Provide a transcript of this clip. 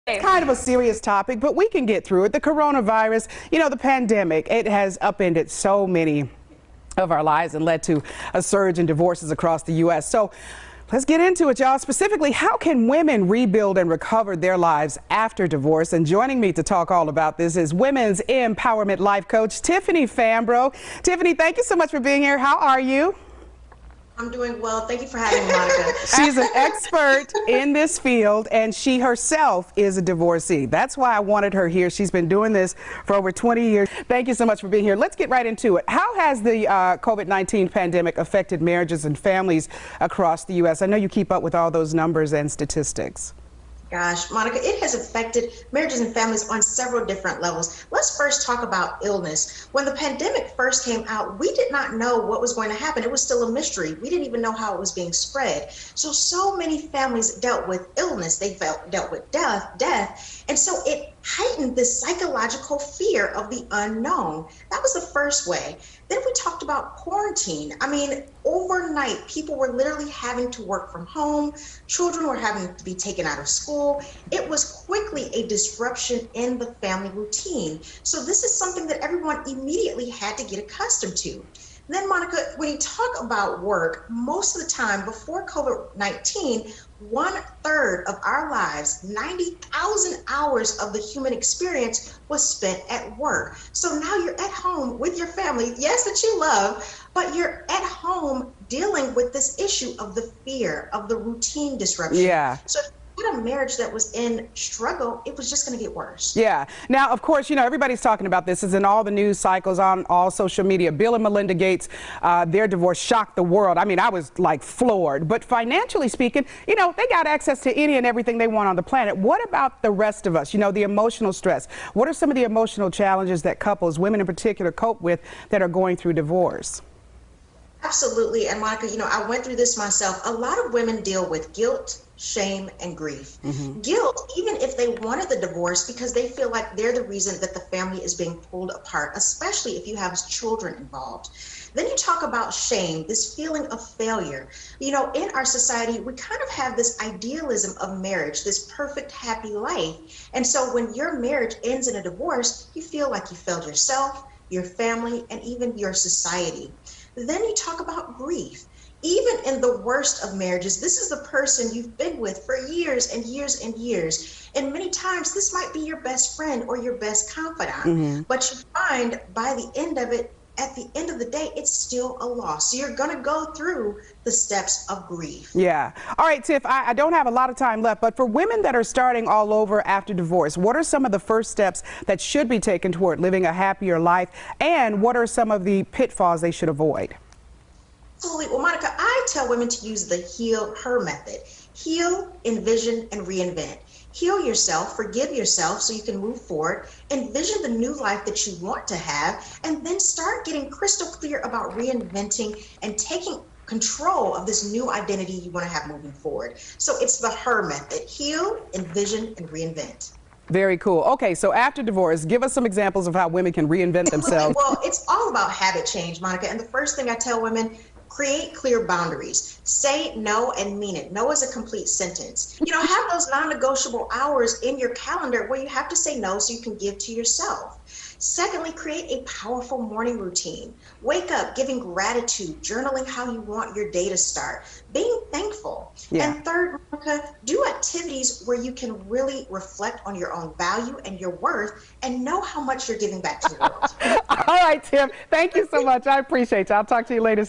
It's kind of a serious topic, but we can get through it. The coronavirus, the pandemic, it has upended so many of our lives and led to a surge in divorces across the U.S. So let's get into it, y'all. Specifically, how can women rebuild and recover their lives after divorce? And joining me to talk all about this is Women's Empowerment Life Coach Tiffiny Fambro. Tiffiny, thank you so much for being here. How are you? I'm doing well. Thank you for having me, Monica. She's an expert in this field, and she herself is a divorcee. That's why I wanted her here. She's been doing this for over 20 years. Thank you so much for being here. Let's get right into it. How has the COVID-19 pandemic affected marriages and families across the U.S.? I know you keep up with all those numbers and statistics. Gosh, Monica, it has affected marriages and families on several different levels. Let's first talk about illness. When the pandemic first came out, we did not know what was going to happen. It was still a mystery. We didn't even know how it was being spread. So many families dealt with illness. They dealt with death. And so it heightened this psychological fear of the unknown. That was the first way. Then we talked about quarantine. I mean, overnight, people were literally having to work from home. Children were having to be taken out of school. It was quickly a disruption in the family routine. So this is something that everyone immediately had to get accustomed to. Then, Monica, when you talk about work, most of the time before COVID-19, 1/3 of our lives, 90,000 hours of the human experience was spent at work. So now you're at home with your family, yes, that you love, but you're at home dealing with this issue of the fear of the routine disruption. Yeah. So a marriage that was in struggle, it was just going to get worse. Yeah. Now, of course, everybody's talking about this. It's in all the news cycles, on all social media. Bill and Melinda Gates, their divorce shocked the world. I mean, I was like floored. But financially speaking, they got access to any and everything they want on the planet. What about the rest of us? The emotional stress. What are some of the emotional challenges that couples, women in particular, cope with that are going through divorce? Absolutely. And Monica, I went through this myself. A lot of women deal with guilt, shame, and grief. Guilt, even if they wanted the divorce, because they feel like they're the reason that the family is being pulled apart, especially if you have children involved. Then you talk about shame, this feeling of failure. In our society, we kind of have this idealism of marriage, this perfect, happy life. And so when your marriage ends in a divorce, you feel like you failed yourself, your family, and even your society. Then you talk about grief. Even in the worst of marriages, this is the person you've been with for years and years and years. And many times this might be your best friend or your best confidant. But you find by the end of it, at the end of the day, it's still a loss. So you're going to go through the steps of grief. Yeah. All right, Tiff, I don't have a lot of time left, but for women that are starting all over after divorce, what are some of the first steps that should be taken toward living a happier life? And what are some of the pitfalls they should avoid? Absolutely. Well, Monica, I tell women to use the heal her method. Heal, envision, and reinvent. Heal yourself, forgive yourself so you can move forward, envision the new life that you want to have, and then start getting crystal clear about reinventing and taking control of this new identity you want to have moving forward. So it's the her method. Heal, envision, and reinvent. Very cool. Okay, so after divorce, give us some examples of how women can reinvent themselves. Well, it's all about habit change, Monica. And the first thing I tell women, create clear boundaries. Say no and mean it. No is a complete sentence. Have those non-negotiable hours in your calendar where you have to say no so you can give to yourself. Secondly, create a powerful morning routine. Wake up giving gratitude, journaling how you want your day to start, being thankful. Yeah. And third, Monica, do activities where you can really reflect on your own value and your worth and know how much you're giving back to the world. All right, Tim, thank you so much. I appreciate you. I'll talk to you later.